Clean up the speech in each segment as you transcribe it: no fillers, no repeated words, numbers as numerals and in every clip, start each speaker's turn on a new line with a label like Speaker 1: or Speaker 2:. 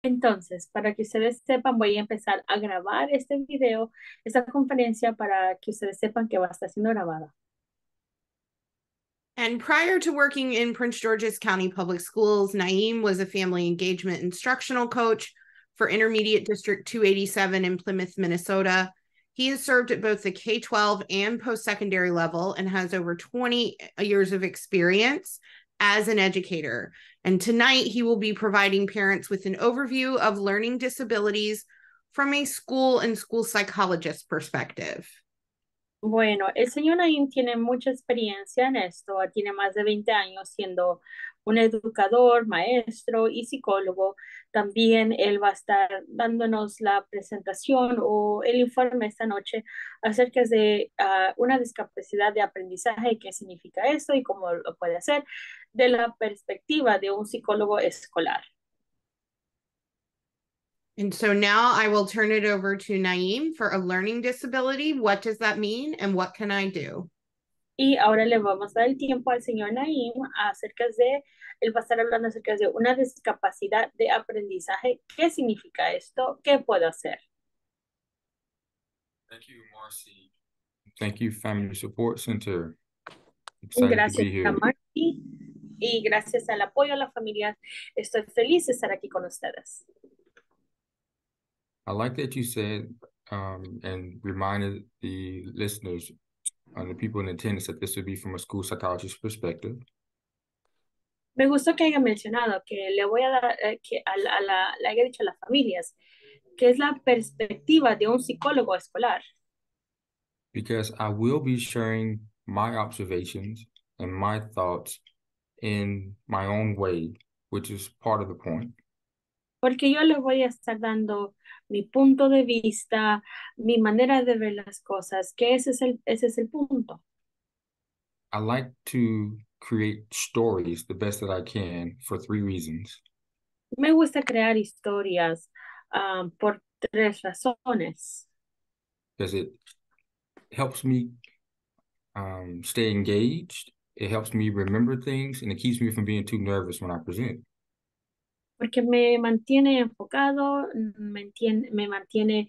Speaker 1: Entonces, para que ustedes sepan, voy a empezar a grabar este video, esta conferencia, para que ustedes sepan que va a estar siendo grabada.
Speaker 2: And prior to working in Prince George's County Public Schools, Naeem was a family engagement instructional coach for Intermediate District 287 in Plymouth, Minnesota. He has served at both the K-12 and post-secondary level and has over 20 years of experience as an educator. And tonight he will be providing parents with an overview of learning disabilities from a school and school psychologist perspective.
Speaker 1: Bueno, el señor Naim tiene mucha experiencia en esto, tiene más de 20 años siendo un educador, maestro y psicólogo. También él va a estar dándonos la presentación o el informe esta noche acerca de una discapacidad de aprendizaje, qué significa esto y cómo lo puede hacer de la perspectiva de un psicólogo escolar.
Speaker 2: And so now I will turn it over to Naeem for a learning disability. What does that mean and what can I do?
Speaker 1: Y ahora le vamos a dar el tiempo al señor Naim él va a estar hablando acerca de una discapacidad de aprendizaje. ¿Qué significa esto? ¿Qué puedo hacer?
Speaker 3: Thank you, Marcy. Thank you, Family Support Center. Excited to
Speaker 1: Gracias
Speaker 3: be
Speaker 1: a
Speaker 3: here.
Speaker 1: Marty y gracias al apoyo a la familia, estoy feliz de estar aquí con ustedes.
Speaker 3: I like that you said and reminded the listeners and the people in attendance that this would be from a school psychologist perspective.
Speaker 1: Me gustó que haya mencionado que le voy a dar, que le haya dicho a las familias, que es la perspectiva de un psicólogo escolar.
Speaker 3: Because I will be sharing my observations and my thoughts in my own way, which is part of the point.
Speaker 1: Porque yo le voy a estar dando mi punto de vista, mi manera de ver las cosas, que ese es el punto.
Speaker 3: I like to create stories the best that I can for 3 reasons.
Speaker 1: Me gusta crear historias por 3 razones.
Speaker 3: Because it helps me stay engaged, it helps me remember things, and it keeps me from being too nervous when I present.
Speaker 1: Porque me mantiene enfocado, me mantiene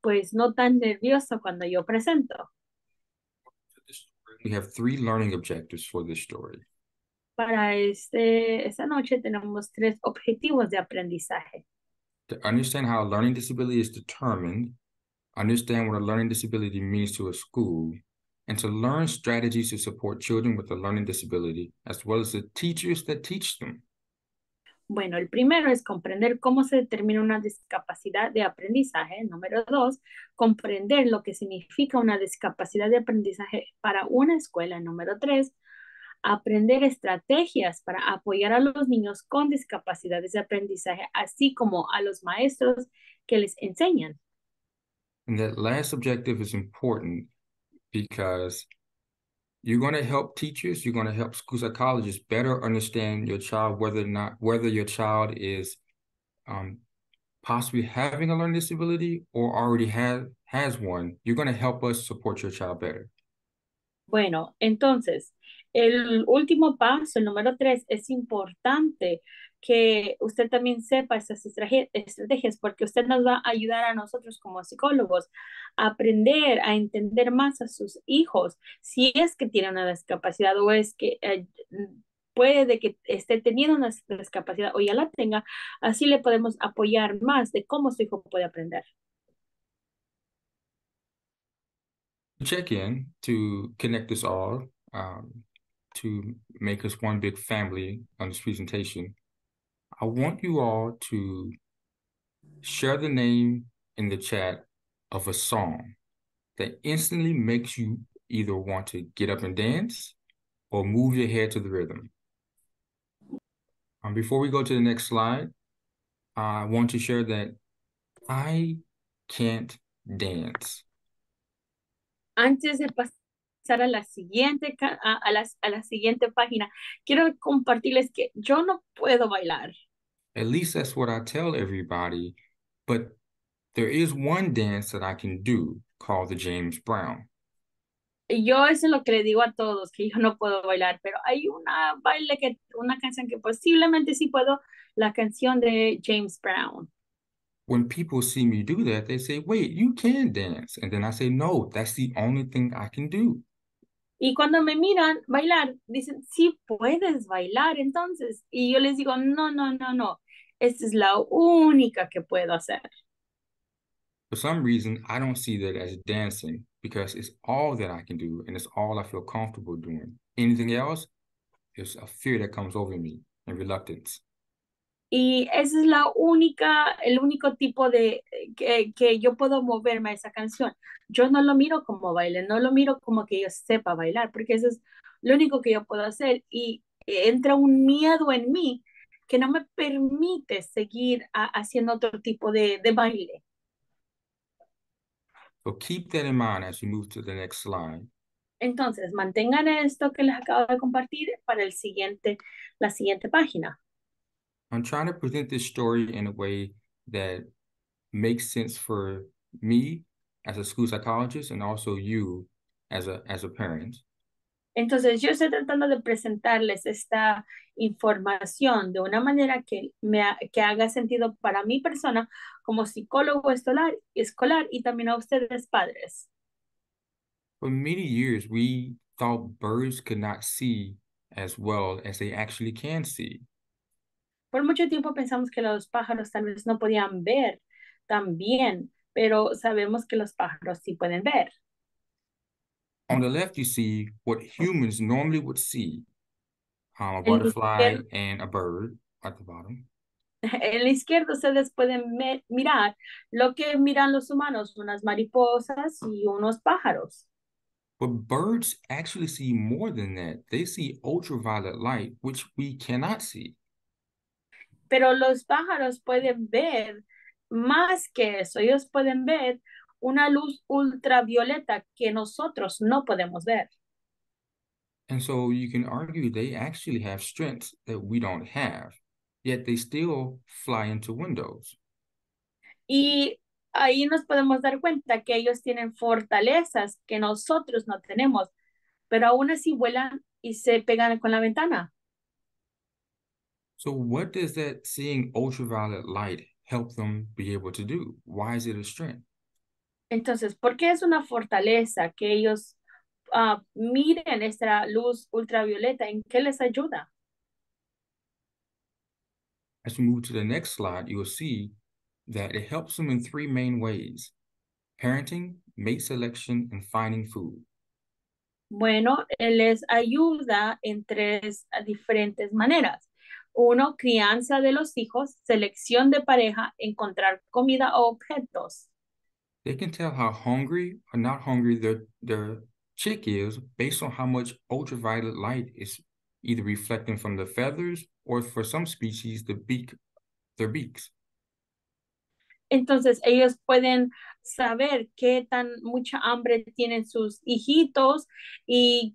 Speaker 1: pues no tan nervioso cuando yo presento.
Speaker 3: We have 3 learning objectives for this story.
Speaker 1: Para esta noche tenemos 3 objetivos de aprendizaje.
Speaker 3: To understand how a learning disability is determined, understand what a learning disability means to a school, and to learn strategies to support children with a learning disability, as well as the teachers that teach them.
Speaker 1: Bueno, el primero es comprender cómo se determina una discapacidad de aprendizaje. Número 2, comprender lo que significa una discapacidad de aprendizaje para una escuela. Número 3, aprender estrategias para apoyar a los niños con discapacidades de aprendizaje, así como a los maestros que les enseñan.
Speaker 3: And that last objective is important because you're going to help teachers, you're going to help school psychologists better understand your child, whether your child is possibly having a learning disability or already has one. You're going to help us support your child better.
Speaker 1: Bueno, entonces, el último paso, el número 3, es importante que usted también sepa estas estrategias porque usted nos va a ayudar a nosotros como psicólogos a aprender, a entender más a sus hijos, si es que tiene una discapacidad o es que puede de que esté teniendo una discapacidad o ya la tenga, así le podemos apoyar más de cómo su hijo puede aprender.
Speaker 3: Check in to connect us all, to make us one big family on this presentation. I want you all to share the name in the chat of a song that instantly makes you either want to get up and dance or move your head to the rhythm. Before we go to the next slide, I want to share that I can't dance.
Speaker 1: Antes de pasar a la siguiente, a la siguiente página, quiero compartirles que yo no puedo bailar.
Speaker 3: At least that's what I tell everybody, but there is one dance that I can do called the James Brown.
Speaker 1: Yo eso es lo que le digo a todos, que yo no puedo bailar, pero hay una canción que posiblemente sí puedo, la canción de James Brown.
Speaker 3: When people see me do that, they say, wait, you can dance. And then I say, no, that's the only thing I can do.
Speaker 1: Y cuando me miran bailar, dicen, sí puedes bailar entonces. Y yo les digo, no, no, no, no, esta es la única que puedo hacer.
Speaker 3: For some reason, I don't see that as dancing because it's all that I can do and it's all I feel comfortable doing. Anything else is a fear that comes over me and reluctance.
Speaker 1: Y esa es el único tipo de que yo puedo moverme a esa canción. Yo no lo miro como baile, no lo miro como que yo sepa bailar, porque eso es lo único que yo puedo hacer. Y entra un miedo en mí que no me permite seguir haciendo otro tipo de baile.
Speaker 3: So keep that in mind as we move to the next slide.
Speaker 1: Entonces, mantengan esto que les acabo de compartir para la siguiente página.
Speaker 3: I'm trying to present this story in a way that makes sense for me as a school psychologist and also you as a parent.
Speaker 1: Entonces, yo estoy tratando de presentarles esta información de una manera que haga sentido para mi persona como psicólogo escolar y también a ustedes padres.
Speaker 3: For many years, we thought birds could not see as well as they actually can see.
Speaker 1: Por mucho tiempo pensamos que los pájaros tal vez no podían ver tan bien, pero sabemos que los pájaros sí pueden ver.
Speaker 3: On the left, you see what humans normally would see, a
Speaker 1: En la
Speaker 3: butterfly
Speaker 1: izquierda,
Speaker 3: and a bird at the bottom.
Speaker 1: en la izquierda ustedes pueden mirar lo que miran los humanos, unas mariposas y unos pájaros.
Speaker 3: But birds actually see more than that. They see ultraviolet light, which we cannot see.
Speaker 1: Pero los pájaros pueden ver más que eso. Ellos pueden ver una luz ultravioleta que nosotros no podemos ver.
Speaker 3: And so you can argue they actually have strengths that we don't have, yet they still fly into windows.
Speaker 1: Y ahí nos podemos dar cuenta que ellos tienen fortalezas que nosotros no tenemos, pero aún así vuelan y se pegan con la ventana.
Speaker 3: So what does that seeing ultraviolet light help them be able to do? Why is it a strength?
Speaker 1: Entonces, ¿por qué es una fortaleza que ellos miren esta luz ultravioleta? ¿En qué les ayuda?
Speaker 3: As we move to the next slide, you will see that it helps them in three main ways: parenting, mate selection, and finding food.
Speaker 1: Bueno, él les ayuda en tres diferentes maneras. Uno, crianza de los hijos, selección de pareja, encontrar comida o objetos.
Speaker 3: They can tell how hungry or not hungry their chick is based on how much ultraviolet light is either reflecting from the feathers or for some species, their beaks.
Speaker 1: Entonces, ellos pueden saber qué tan mucha hambre tienen sus hijitos y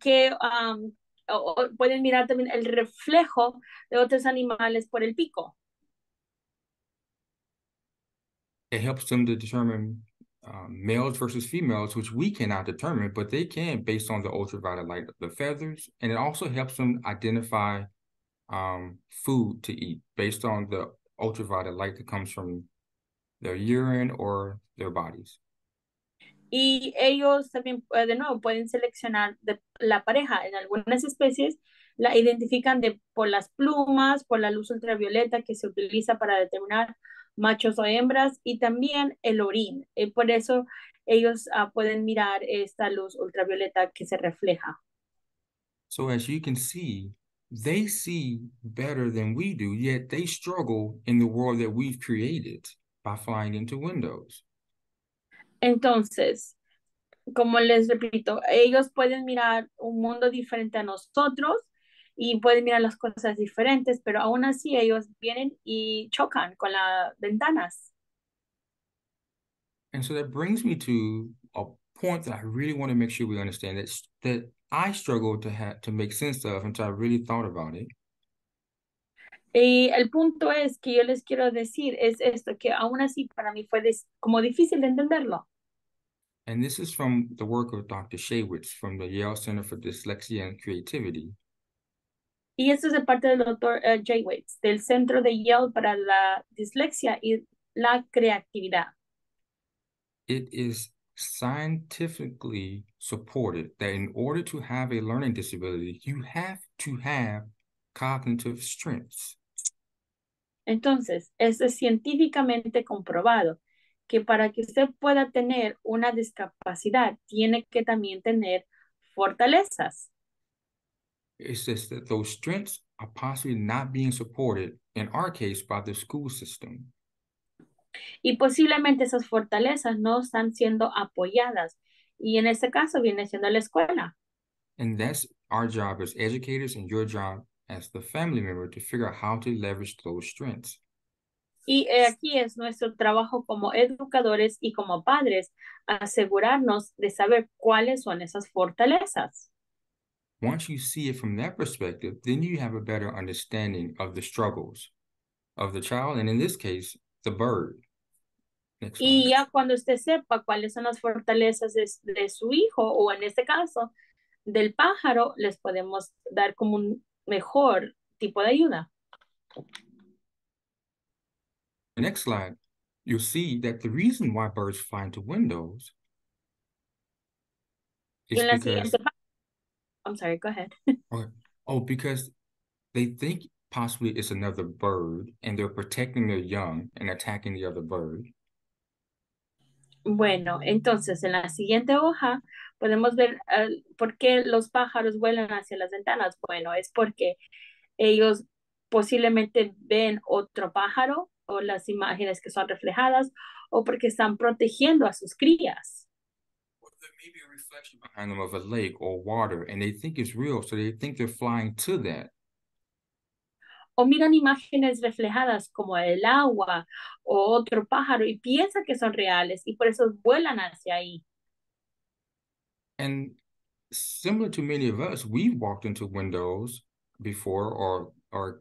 Speaker 1: pueden mirar también el reflejo de otros animales por el pico.
Speaker 3: It helps them to determine males versus females, which we cannot determine, but they can based on the ultraviolet light of the feathers. And it also helps them identify food to eat based on the ultraviolet light that comes from their urine or their bodies.
Speaker 1: Y ellos también, de nuevo, pueden seleccionar la pareja. En algunas especies la identifican por las plumas, por la luz ultravioleta que se utiliza para determinar machos o hembras y también el orín. Por eso ellos pueden mirar esta luz ultravioleta que se refleja.
Speaker 3: So as you can see, they see better than we do, yet they struggle in the world that we've created by flying into windows.
Speaker 1: Entonces, como les repito, ellos pueden mirar un mundo diferente a nosotros y pueden mirar las cosas diferentes, pero aún así ellos vienen y chocan con las ventanas.
Speaker 3: And so that brings me to a point that I really want to make sure we understand that I struggled to make sense of until I really thought about it.
Speaker 1: Y el punto es que yo les quiero decir es esto, que aún así para mí fue como difícil de entenderlo.
Speaker 3: And this is from the work of Dr. Shaywitz from the Yale Center for Dyslexia and Creativity.
Speaker 1: Y esto es de parte del doctor Jay Waits, del Centro de Yale para la Dislexia y la Creatividad.
Speaker 3: It is scientifically supported that in order to have a learning disability, you have to have cognitive strengths.
Speaker 1: Entonces, es científicamente comprobado que para que usted pueda tener una discapacidad, tiene que también tener fortalezas.
Speaker 3: It's just that those strengths are possibly not being supported, in our case, by the school system.
Speaker 1: Y posiblemente esas fortalezas no están siendo apoyadas. Y en este caso viene siendo la escuela.
Speaker 3: And that's our job as educators and your job as the family member to figure out how to leverage those strengths.
Speaker 1: Y aquí es nuestro trabajo como educadores y como padres, asegurarnos de saber cuáles son esas fortalezas.
Speaker 3: Once you see it from that perspective, then you have a better understanding of the struggles of the child, and in this case, the bird. Next slide.
Speaker 1: Y ya cuando usted sepa cuáles son las fortalezas de su hijo, o en este caso, del pájaro, les podemos dar como un mejor tipo de ayuda.
Speaker 3: The next slide, you'll see that the reason why birds fly into windows
Speaker 1: Y
Speaker 3: is
Speaker 1: en la
Speaker 3: because,
Speaker 1: siguiente, I'm sorry, go ahead.
Speaker 3: because they think possibly it's another bird and they're protecting their young and attacking the other bird.
Speaker 1: Bueno, entonces en la siguiente hoja podemos ver por qué los pájaros vuelan hacia las ventanas. Bueno, es porque ellos posiblemente ven otro pájaro o las imágenes que son reflejadas o porque están protegiendo a sus crías.
Speaker 3: Or there may be a reflection behind them of a lake or water and they think it's real, so they think they're flying to that.
Speaker 1: O miran imágenes reflejadas como el agua o otro pájaro y piensan que son reales y por eso vuelan hacia ahí.
Speaker 3: And similar to many of us, we've walked into windows before or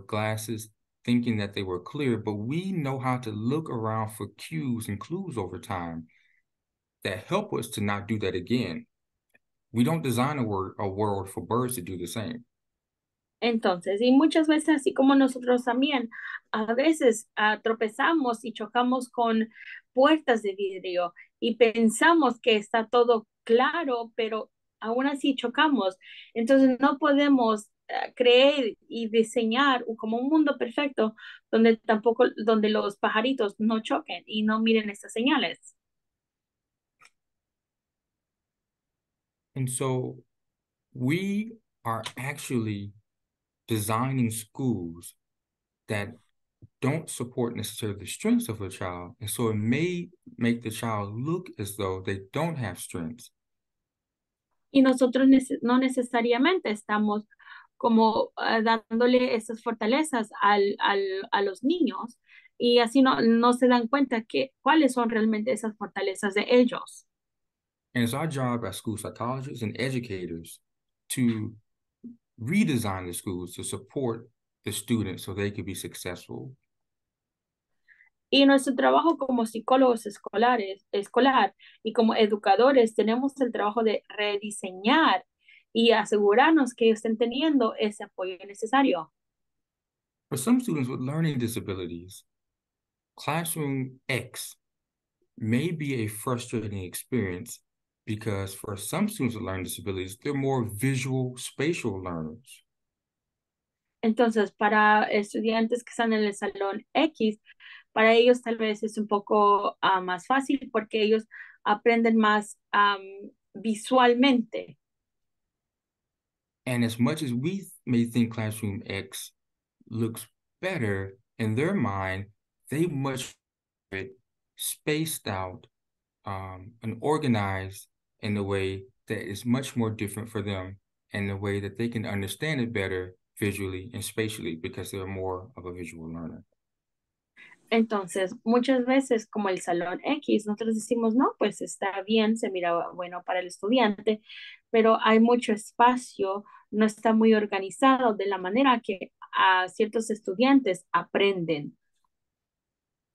Speaker 3: glasses thinking that they were clear, but we know how to look around for cues and clues over time that help us to not do that again. We don't design a world for birds to do the same.
Speaker 1: Entonces, y muchas veces, así como nosotros también, a veces tropezamos y chocamos con puertas de vidrio y pensamos que está todo claro, pero aún así chocamos. Entonces, no podemos creer y diseñar como un mundo perfecto donde tampoco, donde los pajaritos no choquen y no miren estas señales.
Speaker 3: And so we are actually designing schools that don't support necessarily the strengths of a child. And so it may make the child look as though they don't have strengths.
Speaker 1: Y nosotros no necesariamente estamos como dándole esas fortalezas a los niños y así no se dan cuenta que cuáles son realmente esas fortalezas de ellos.
Speaker 3: And it's our job as school psychologists and educators to redesign the schools to support the students so they can be successful.
Speaker 1: Y nuestro trabajo como psicólogos escolar y como educadores tenemos el trabajo de rediseñar y asegurarnos que estén teniendo ese apoyo necesario.
Speaker 3: For some students with learning disabilities, Classroom X may be a frustrating experience because for some students with learning disabilities, they're more visual, spatial learners.
Speaker 1: Entonces, para estudiantes que están en el salón X, para ellos tal vez es un poco más fácil porque ellos aprenden más visualmente.
Speaker 3: And as much as we may think Classroom X looks better, in their mind, they much spaced out and organized in a way that is much more different for them and the way that they can understand it better visually and spatially because they're more of a visual learner.
Speaker 1: Entonces, muchas veces como el salón X, nosotros decimos, no, pues está bien, se mira bueno para el estudiante, pero hay mucho espacio, no está muy organizado de la manera que a ciertos estudiantes aprenden.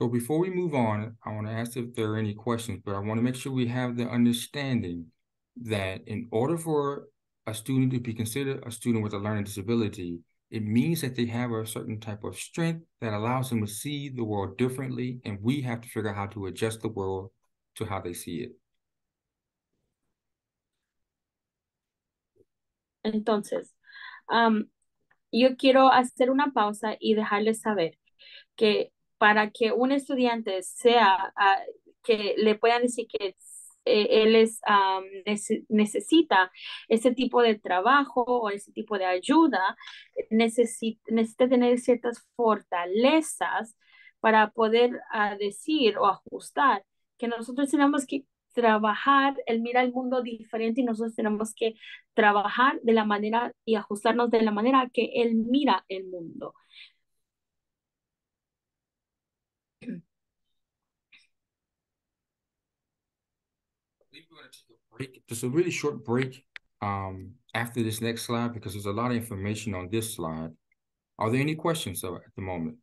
Speaker 3: So before we move on, I want to ask if there are any questions, but I want to make sure we have the understanding that in order for a student to be considered a student with a learning disability, it means that they have a certain type of strength that allows them to see the world differently, and we have to figure out how to adjust the world to how they see it.
Speaker 1: Entonces, yo quiero hacer una pausa y dejarles saber que para que un estudiante sea, que le puedan decir que él necesita ese tipo de trabajo o ese tipo de ayuda, necesita tener ciertas fortalezas para poder decir o ajustar que nosotros tenemos que trabajar, él mira el mundo diferente y nosotros tenemos que trabajar de la manera y ajustarnos de la manera que él mira el mundo.
Speaker 3: We're going to take a break, just a really short break after this next slide, because there's a lot of information on this slide. Are there any questions at the moment?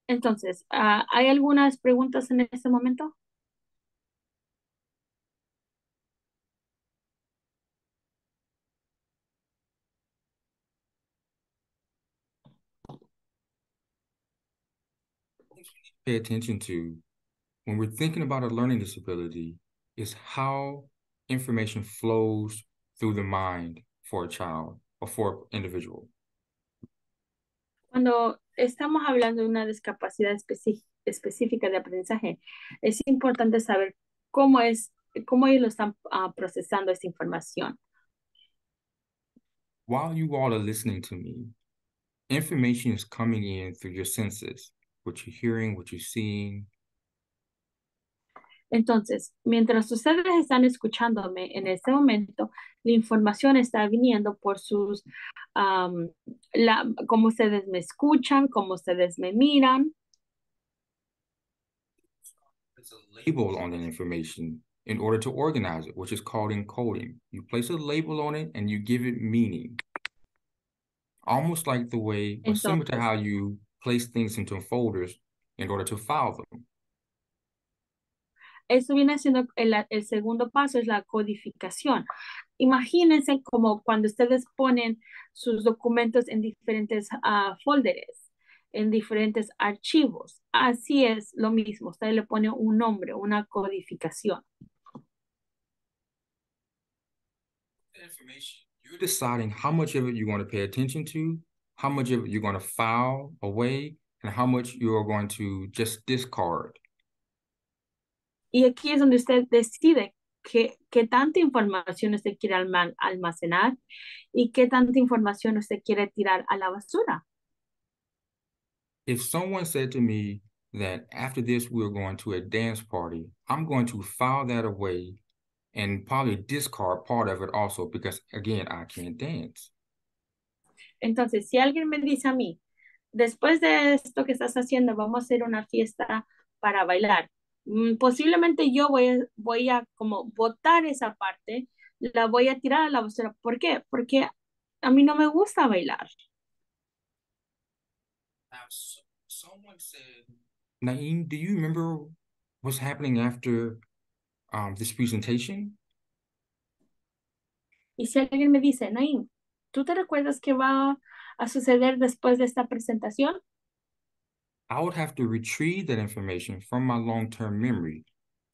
Speaker 1: Entonces, ¿hay algunas preguntas en este momento?
Speaker 3: Pay attention to when we're thinking about a learning disability is how information flows through the mind for a child or for an individual.
Speaker 1: Cuando estamos hablando de una discapacidad específica de aprendizaje, es importante saber cómo ellos lo están procesando esta información.
Speaker 3: While you all are listening to me, information is coming in through your senses, what you're hearing, what you're seeing.
Speaker 1: Entonces, mientras ustedes están escuchándome en este momento, la información está viniendo por cómo ustedes me escuchan, cómo ustedes me miran.
Speaker 3: There's a label on that information in order to organize it, which is called encoding. You place a label on it and you give it meaning. Almost like the way, or similar to how you place things into folders in order to file them.
Speaker 1: Eso viene siendo el segundo paso, es la codificación. Imagínense como cuando ustedes ponen sus documentos en diferentes folders, en diferentes archivos. Así es lo mismo, usted le pone un nombre, una codificación.
Speaker 3: Information, you're deciding how much of it you want to pay attention to, how much of it you're going to file away, and how much you are going to just discard.
Speaker 1: Y aquí es donde usted decide qué tanta información usted quiere almacenar y qué tanta información usted quiere tirar a la basura.
Speaker 3: If someone said to me that after this we're going to a dance party, I'm going to file that away and probably discard part of it also because, again, I can't dance.
Speaker 1: Entonces, si alguien me dice a mí, después de esto que estás haciendo, vamos a hacer una fiesta para bailar. Posiblemente yo voy a como botar esa parte, la voy a tirar a la basura. ¿Por qué? Porque a mí no me gusta bailar.
Speaker 3: Now, someone said, Naeem, do you remember what's happening after this presentation?
Speaker 1: Y si alguien me dice, Naim, ¿tú te recuerdas qué va a suceder después de esta presentación?
Speaker 3: I would have to retrieve that information from my long-term memory.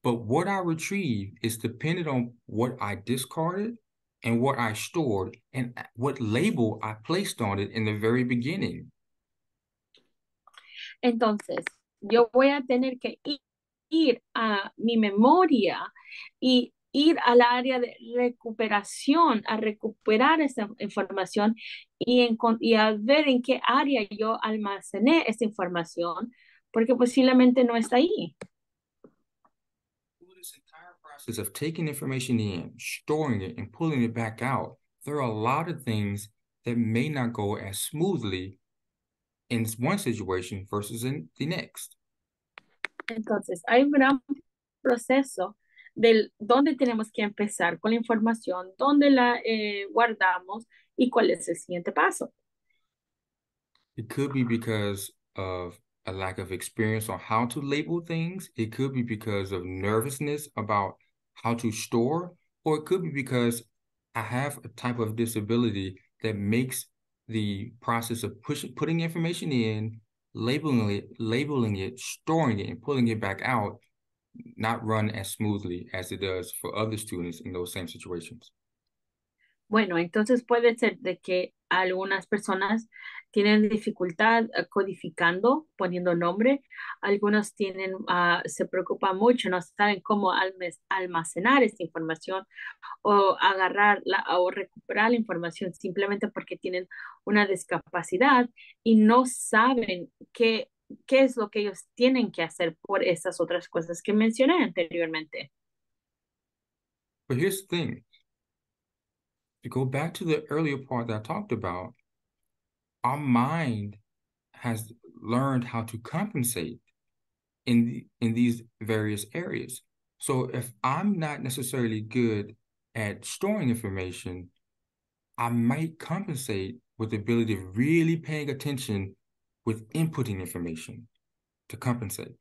Speaker 3: But what I retrieve is dependent on what I discarded and what I stored and what label I placed on it in the very beginning.
Speaker 1: Entonces, yo voy a tener que ir a mi memoria y ir al área de recuperación, a recuperar esa información y a ver en qué área yo almacené esa información, porque posiblemente no está ahí.
Speaker 3: Through this entire process of taking information in, storing it, and pulling it back out, there are a lot of things that may not go as smoothly in one situation versus in the next.
Speaker 1: Entonces, hay un gran proceso del dónde tenemos que empezar con la información, dónde la guardamos y cuál es el siguiente paso.
Speaker 3: It could be because of a lack of experience on how to label things. It could be because of nervousness about how to store, or it could be because I have a type of disability that makes the process of putting information in, labeling it, storing it, and pulling it back out not run as smoothly as it does for other students in those same situations.
Speaker 1: Bueno, entonces puede ser de que algunas personas tienen dificultad codificando, poniendo nombre, algunos tienen, se preocupan mucho, no saben cómo almacenar esta información o agarrarla o recuperar la información simplemente porque tienen una discapacidad y no saben qué es lo que ellos tienen que hacer por esas otras cosas que mencioné anteriormente.
Speaker 3: But here's the thing. To go back to the earlier part that I talked about, our mind has learned how to compensate in these various areas. So if I'm not necessarily good at storing information, I might compensate with the ability of really paying attention with inputting information to compensate.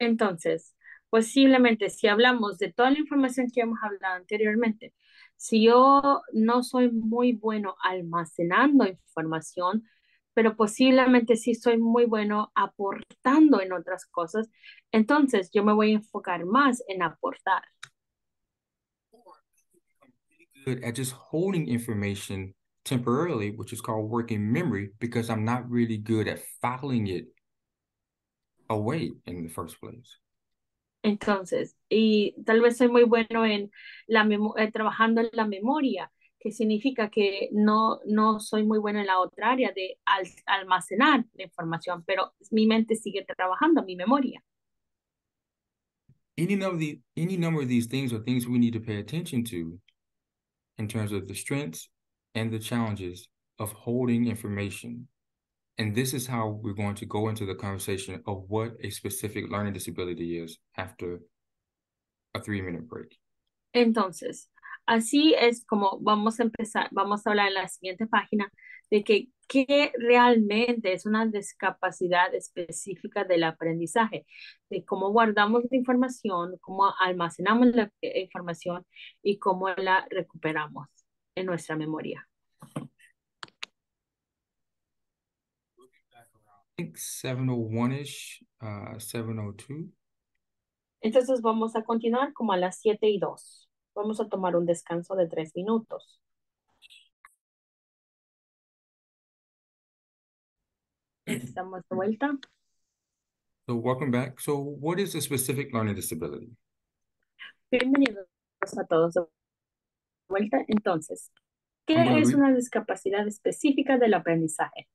Speaker 1: Entonces, posiblemente si hablamos de toda la información que hemos hablado anteriormente, si yo no soy muy bueno almacenando información, pero posiblemente sí soy muy bueno aportando en otras cosas, entonces yo me voy a enfocar más en aportar.
Speaker 3: Good at just holding information temporarily, which is called working memory, because I'm not really good at filing it away in the first place.
Speaker 1: Entonces, y tal vez soy muy bueno en trabajando en la memoria, que significa que no soy muy bueno en la otra área de almacenar la información, pero mi mente sigue trabajando, mi memoria.
Speaker 3: Any number of these things are things we need to pay attention to in terms of the strengths and the challenges of holding information. And this is how we're going to go into the conversation of what a specific learning disability is after a 3-minute break.
Speaker 1: Entonces, así es como vamos a empezar, vamos a hablar en la siguiente página de qué realmente es una discapacidad específica del aprendizaje, de cómo guardamos la información, cómo almacenamos la información y cómo la recuperamos en nuestra memoria.
Speaker 3: I think 7:01-ish, 7:02.
Speaker 1: Entonces vamos a continuar como a las 7:02. Vamos a tomar un descanso de 3 minutos. Estamos de vuelta.
Speaker 3: So welcome back. So what is a specific learning disability?
Speaker 1: Bienvenidos a todos de vuelta. Entonces,
Speaker 3: I'm going
Speaker 1: ¿qué
Speaker 3: to
Speaker 1: es
Speaker 3: read,
Speaker 1: una discapacidad específica del aprendizaje?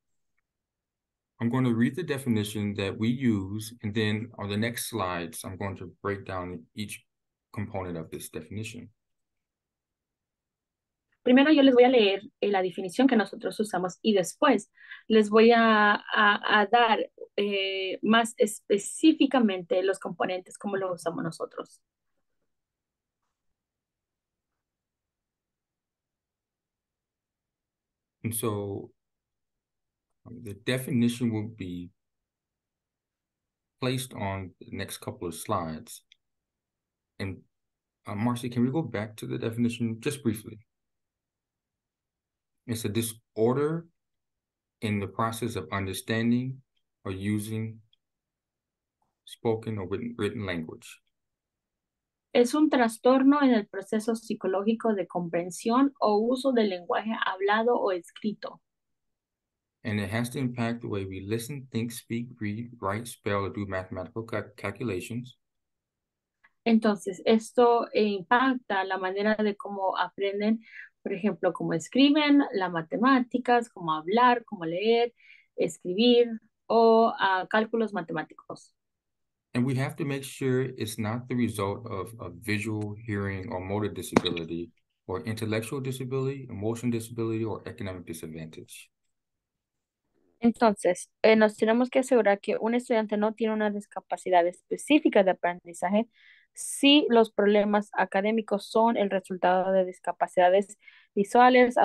Speaker 3: I'm going to read the definition that we use, and then on the next slides, I'm going to break down each component of this definition.
Speaker 1: Primero yo les voy a leer la definición que nosotros usamos y después les voy a dar más específicamente los componentes como lo usamos nosotros.
Speaker 3: And so the definition will be placed on the next couple of slides. And Marcy, can we go back to the definition just briefly? It's a disorder in the process of understanding or using spoken or written language.
Speaker 1: Es un trastorno en el proceso psicológico de comprensión o uso del lenguaje hablado o escrito.
Speaker 3: And it has to impact the way we listen, think, speak, read, write, spell, or do mathematical calculations.
Speaker 1: Entonces, esto impacta la manera de cómo aprenden, por ejemplo, cómo escriben, las matemáticas, cómo hablar, cómo leer, escribir o cálculos matemáticos.
Speaker 3: And we have to make sure it's not the result of a visual, hearing, or motor disability, or intellectual disability, emotional disability, or economic disadvantage.
Speaker 1: Entonces, nos tenemos que asegurar que un estudiante no tiene una discapacidad específica de aprendizaje si los problemas académicos son el resultado de discapacidades visuales,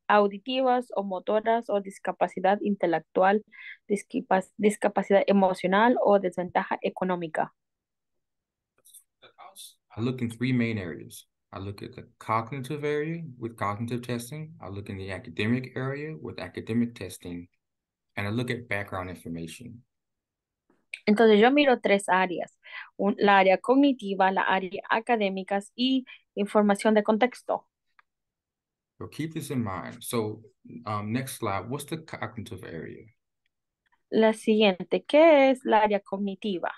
Speaker 1: auditivas o motoras o discapacidad intelectual, discapacidad emocional o desventaja económica.
Speaker 3: I look in three main areas. I look at the cognitive area with cognitive testing. I look in the academic area with academic testing. And I look at background information.
Speaker 1: Entonces yo miro tres áreas, la área cognitiva, la área académicas y información de contexto.
Speaker 3: So keep this in mind. So next slide, what's the cognitive area?
Speaker 1: La siguiente, ¿qué es la área cognitiva?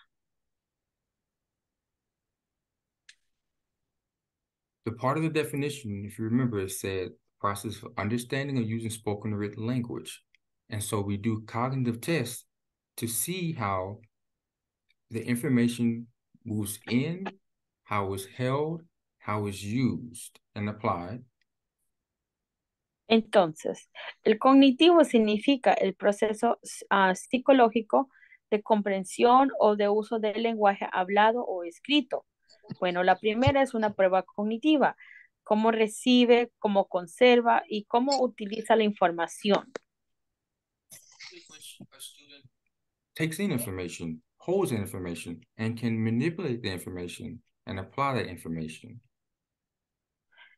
Speaker 3: The part of the definition, if you remember, it said process of understanding or using spoken or written language. And so we do cognitive tests to see how the information moves in, how it's held, how it's used and applied.
Speaker 1: Entonces, el cognitivo significa el proceso psicológico de comprensión o de uso del lenguaje hablado o escrito. Bueno, la primera es una prueba cognitiva, cómo recibe, cómo conserva y cómo utiliza la información.
Speaker 3: A student takes in information, holds in information, and can manipulate the information and apply that information.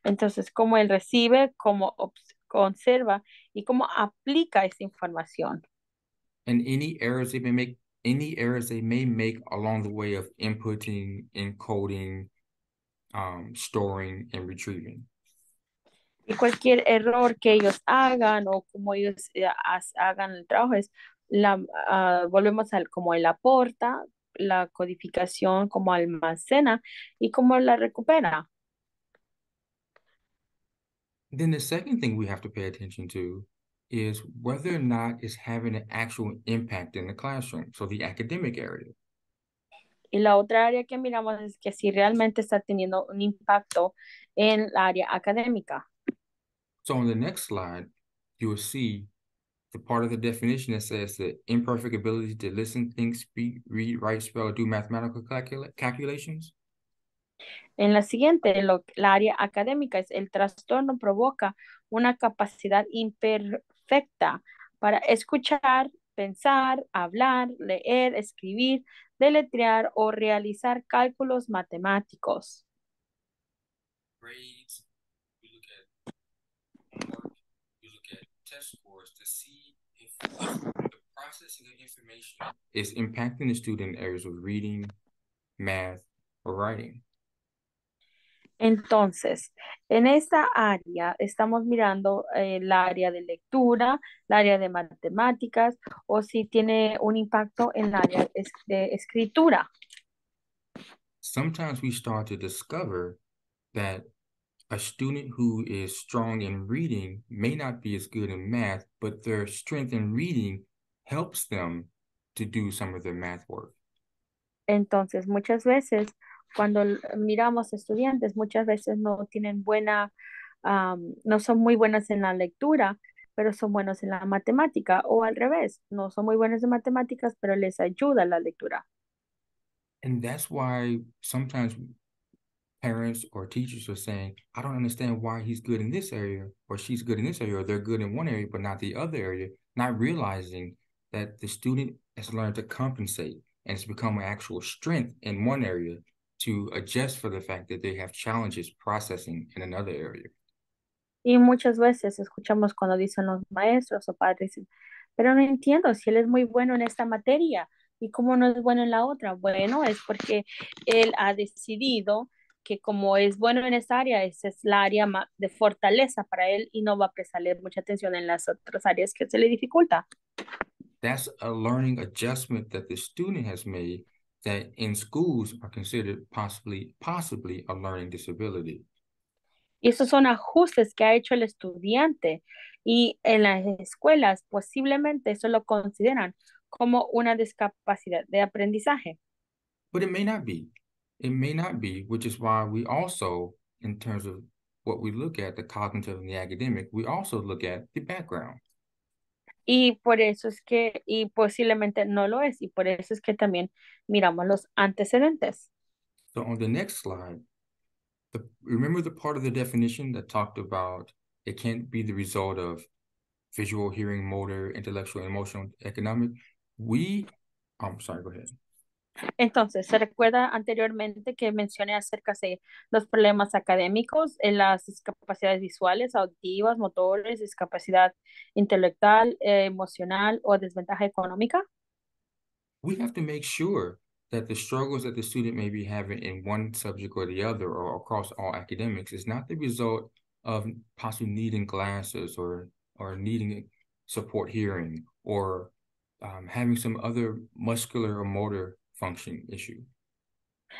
Speaker 1: Entonces, cómo él recibe, cómo conserva y cómo aplica esa información.
Speaker 3: And any errors they may make along the way of inputting, encoding, storing, and retrieving.
Speaker 1: Y cualquier error que ellos hagan o como ellos hagan el trabajo es, volvemos al como él aporta, la codificación, como almacena y cómo la recupera.
Speaker 3: Then the second thing we have to pay attention to is whether or not it's having an actual impact in the classroom, so the academic area.
Speaker 1: Y la otra área que miramos es que si realmente está teniendo un impacto en la área académica.
Speaker 3: So on the next slide, you will see the part of the definition that says the imperfect ability to listen, think, speak, read, write, spell, or do mathematical calculations.
Speaker 1: En la siguiente, la área académica es el trastorno provoca una capacidad imperfecta para escuchar, pensar, hablar, leer, escribir, deletrear o realizar cálculos matemáticos.
Speaker 3: Grades, you look at homework, you look at test scores to see if the processing of information is impacting the student in areas of reading, math, or writing.
Speaker 1: Entonces, en esta área estamos mirando el área de lectura, el área de matemáticas o si tiene un impacto en el área de escritura.
Speaker 3: Sometimes we start to discover that a student who is strong in reading may not be as good in math, but their strength in reading helps them to do some of their math work.
Speaker 1: Entonces, muchas veces cuando miramos estudiantes, muchas veces no tienen no son muy buenas en la lectura, pero son buenos en la matemática, o al revés, no son muy buenos en matemáticas, pero les ayuda la lectura.
Speaker 3: And that's why sometimes parents or teachers are saying, I don't understand why he's good in this area or she's good in this area, or they're good in one area, but not the other area, not realizing that the student has learned to compensate and it's become an actual strength in one area to adjust for the fact that they have challenges processing in another area.
Speaker 1: Y muchas veces escuchamos cuando dicen los maestros o padres, dicen, pero no entiendo si él es muy bueno en esta materia y cómo no es bueno en la otra. Bueno, es porque él ha decidido que como es bueno en esta área, esa es la área de fortaleza para él y no va a prestarle mucha atención en las otras áreas que se le dificulta.
Speaker 3: That's a learning adjustment that the student has made that in schools are considered possibly a learning disability.
Speaker 1: Y esos son ajustes que ha hecho el estudiante y en las escuelas posiblemente eso lo consideran como una discapacidad de aprendizaje.
Speaker 3: But it may not be. It may not be, which is why we also, in terms of what we look at, the cognitive and the academic, we also look at the background.
Speaker 1: Y por eso es que, y posiblemente no lo es, y por eso es que también miramos los antecedentes.
Speaker 3: So on the next slide, remember the part of the definition that talked about It can't be the result of visual, hearing, motor, intellectual, emotional, economic. I'm sorry, go ahead.
Speaker 1: Entonces, ¿se recuerda anteriormente que mencioné acerca de los problemas académicos, en las discapacidades visuales, auditivas, motores, discapacidad intelectual, emocional o desventaja económica?
Speaker 3: We have to make sure that the struggles that the student may be having in one subject or the other or across all academics is not the result of possibly needing glasses or needing support hearing or having some other muscular or motor function issue.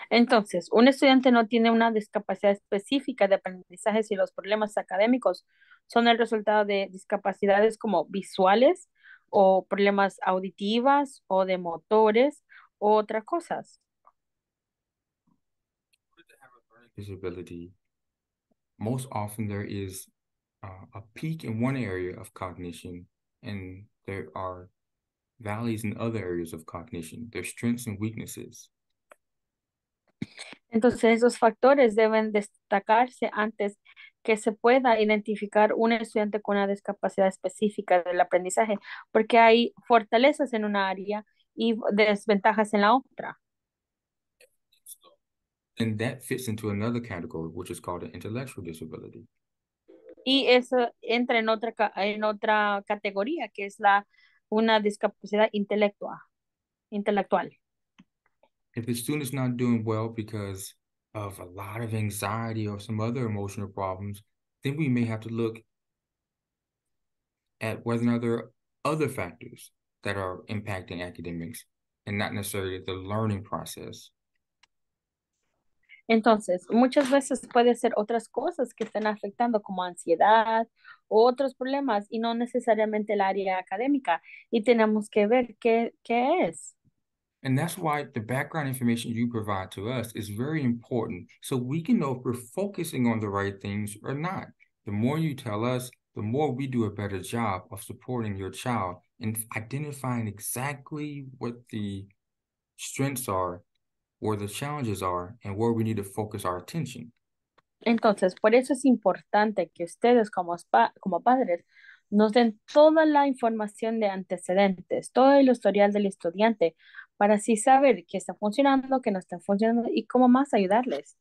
Speaker 1: Entonces, un estudiante no tiene una discapacidad específica de aprendizaje si los problemas académicos son el resultado de discapacidades como visuales o problemas auditivas o de motores o otras cosas.
Speaker 3: Disability, most often there is a peak in one area of cognition and there are valleys in other areas of cognition. There's strengths and weaknesses.
Speaker 1: Entonces, esos factores deben destacarse antes que se pueda identificar un estudiante con una discapacidad específica del aprendizaje, porque hay fortalezas en una área y desventajas en la otra.
Speaker 3: And that fits into another category, which is called an intellectual disability.
Speaker 1: Y eso entra en otra categoría, que es una discapacidad intelectual.
Speaker 3: If the student is not doing well because of a lot of anxiety or some other emotional problems, then we may have to look at whether or not there are other factors that are impacting academics and not necessarily the learning process.
Speaker 1: Entonces, muchas veces puede ser otras cosas que estén afectando como ansiedad o otros problemas y no necesariamente el área académica. Y tenemos que ver qué es.
Speaker 3: And that's why the background information you provide to us is very important so we can know if we're focusing on the right things or not. The more you tell us, the more we do a better job of supporting your child and identifying exactly what the strengths are, where the challenges are, and where we need to focus our attention.
Speaker 1: Entonces, por eso es importante que ustedes como padres nos den toda la información de antecedentes, todo el historial del estudiante, para así saber qué está funcionando, qué no está funcionando y cómo más ayudarles.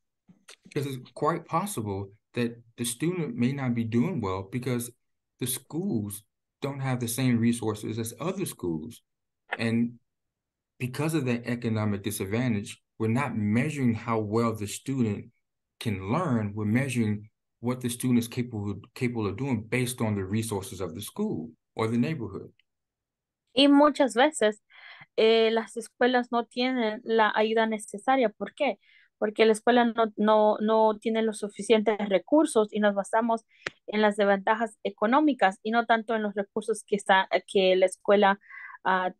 Speaker 3: Because it's quite possible that the student may not be doing well because the schools don't have the same resources as other schools. And because of that economic disadvantage, we're not measuring how well the student can learn. We're measuring what the student is capable of doing based on the resources of the school or the neighborhood.
Speaker 1: Y muchas veces las escuelas no tienen la ayuda necesaria. ¿Por qué? Porque la escuela no tiene los suficientes recursos y nos basamos en las desventajas económicas y no tanto en los recursos que la escuela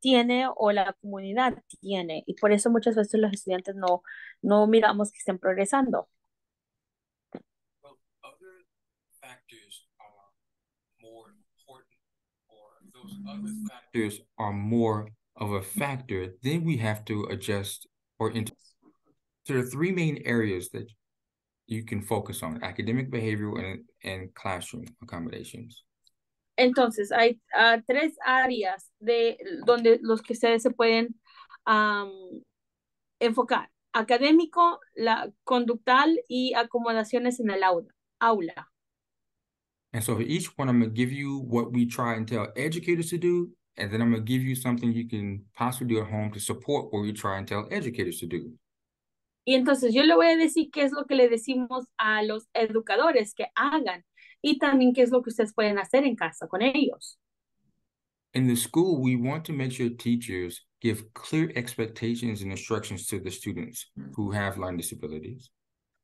Speaker 1: tiene o la comunidad tiene. Y por eso muchas veces los estudiantes no miramos que estén progresando.
Speaker 3: Well, other factors are more important, or if those other factors are more of a factor, then we have to adjust or So there are three main areas that you can focus on: academic, behavioral, and classroom accommodations.
Speaker 1: Entonces, hay tres áreas de donde los que ustedes se pueden enfocar: académico, la conductual y acomodaciones en el aula.
Speaker 3: And so for each one, I'm going to give you what we try and tell educators to do, and then I'm going to give you something you can possibly do at home to support what we try and tell educators to do.
Speaker 1: Y entonces yo le voy a decir qué es lo que le decimos a los educadores que hagan y también qué es lo que ustedes pueden hacer en casa con ellos.
Speaker 3: In the school, we want to make sure teachers give clear expectations and instructions to the students who have learning disabilities.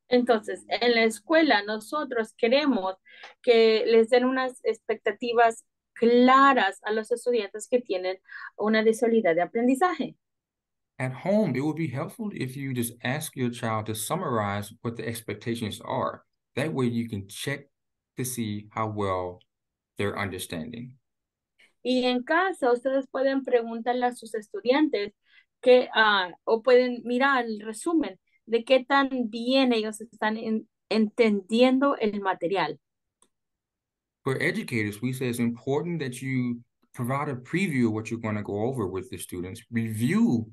Speaker 1: Entonces, en la escuela nosotros queremos que les den unas expectativas claras a los estudiantes que tienen una disabilidad de aprendizaje.
Speaker 3: At home, it would be helpful if you just ask your child to summarize what the expectations are. That way you can check to see how well they're understanding.
Speaker 1: Y en casa ustedes pueden preguntarle a sus estudiantes o pueden mirar el resumen de qué tan bien ellos están entendiendo el material.
Speaker 3: For educators, we say it's important that you provide a preview of what you're going to go over with the students, review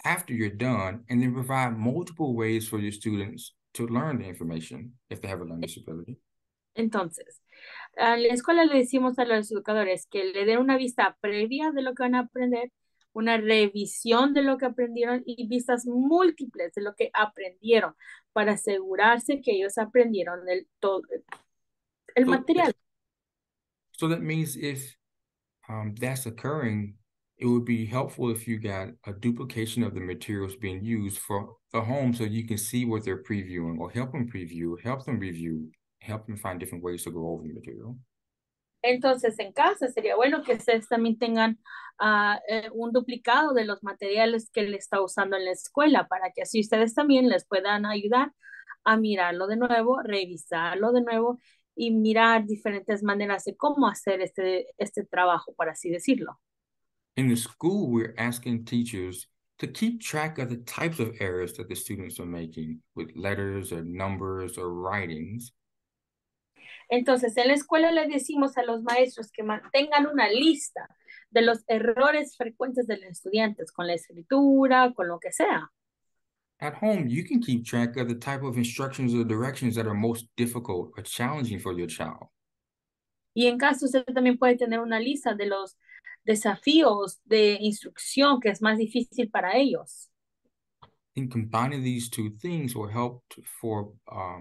Speaker 3: after you're done, and then provide multiple ways for your students to learn the information if they have a learning disability.
Speaker 1: Entonces, a la escuela le decimos a los educadores que le den una vista previa de lo que van a aprender, una revisión de lo que aprendieron y vistas múltiples de lo que aprendieron para asegurarse que ellos aprendieron todo el
Speaker 3: So,
Speaker 1: material.
Speaker 3: so that means if that's occurring, it would be helpful if you got a duplication of the materials being used for the home so you can see what they're previewing, or help them preview, help them review, help them find different ways to go over the material.
Speaker 1: Entonces, en casa sería bueno que ustedes también tengan un duplicado de los materiales que le está usando en la escuela para que así ustedes también les puedan ayudar a mirarlo de nuevo, revisarlo de nuevo y mirar diferentes maneras de cómo hacer este trabajo, por así decirlo.
Speaker 3: In the school, we're asking teachers to keep track of the types of errors that the students are making with letters or numbers or writings.
Speaker 1: Entonces, en la escuela le decimos a los maestros que mantengan una lista de los errores frecuentes de los estudiantes con la escritura, con lo que sea.
Speaker 3: At home, you can keep track of the type of instructions or directions that are most difficult or challenging for your child.
Speaker 1: Y en caso usted también puede tener una lista de los desafíos de instrucción que es más difícil para ellos.
Speaker 3: And combining these two things will help for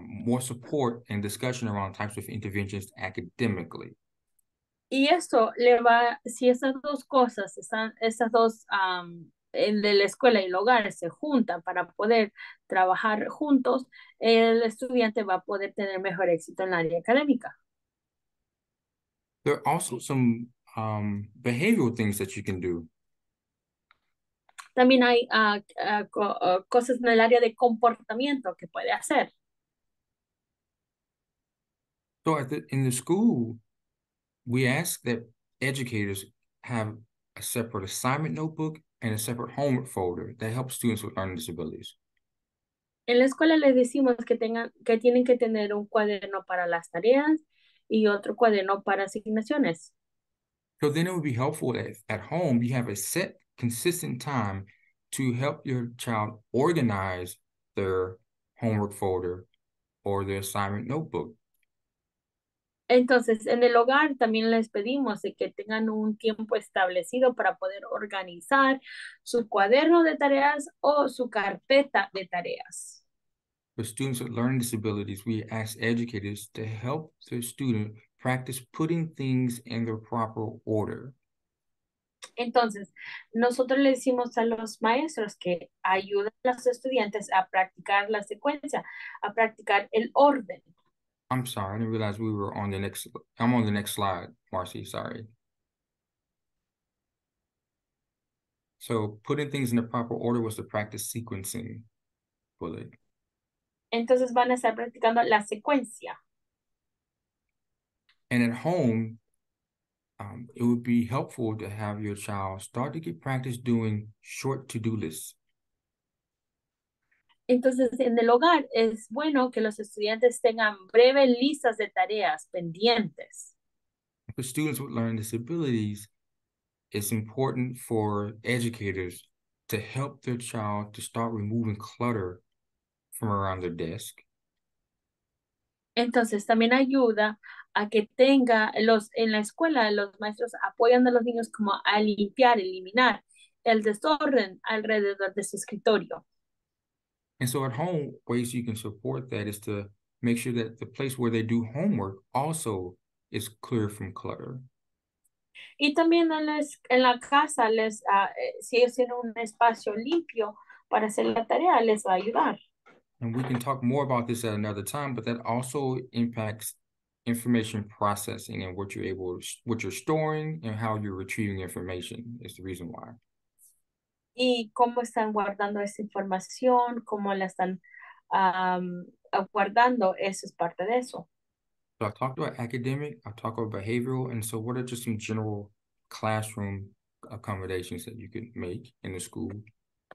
Speaker 3: more support and discussion around types of interventions academically.
Speaker 1: Y esto le va, si esas dos cosas, esas dos, el de la escuela y el hogar se juntan para poder trabajar juntos, el estudiante va a poder tener mejor éxito en la área académica.
Speaker 3: There are also some behavioral things that you can do.
Speaker 1: También hay cosas en el área de comportamiento que puede hacer.
Speaker 3: So in the school, we ask that educators have a separate assignment notebook and a separate homework folder that helps students with learning disabilities.
Speaker 1: En la escuela les decimos que tienen que tener un cuaderno para las tareas y otro cuaderno para asignaciones.
Speaker 3: So then it would be helpful that at home you have a set, consistent time to help your child organize their homework folder or their assignment notebook.
Speaker 1: Entonces, en el hogar también les pedimos de que tengan un tiempo establecido para poder organizar su cuaderno de tareas o su carpeta de tareas.
Speaker 3: For students with learning disabilities, we ask educators to help their student practice putting things in their proper order.
Speaker 1: Entonces, nosotros le decimos a los maestros que ayuden a los estudiantes a practicar la secuencia, a practicar el orden.
Speaker 3: I'm sorry, I didn't realize we were on the next, I'm on the next slide, Marcy, sorry. So putting things in the proper order was the practice sequencing bullet.
Speaker 1: Entonces van a estar practicando la secuencia.
Speaker 3: And at home, it would be helpful to have your child start to get practice doing short to-do lists.
Speaker 1: Entonces, en el hogar es bueno que los estudiantes tengan breves listas de tareas pendientes.
Speaker 3: For students with learning disabilities, it's important for educators to help their child to start removing clutter from around their desk.
Speaker 1: Entonces, también ayuda a que tenga en la escuela, los maestros apoyan a los niños como a limpiar, eliminar el desorden alrededor de su escritorio.
Speaker 3: And so at home, ways you can support that is to make sure that the place where they do homework also is clear from clutter.
Speaker 1: Y también en la casa, si ellos tienen un espacio limpio para hacer la tarea, les va a ayudar.
Speaker 3: And we can talk more about this at another time, but that also impacts information processing and what you're storing and how you're retrieving information is the reason why.
Speaker 1: Y cómo están guardando esa información, cómo la están guardando, eso es parte de eso.
Speaker 3: So I talked about academic, I talked about behavioral, and so what are just some general classroom accommodations that you could make in the school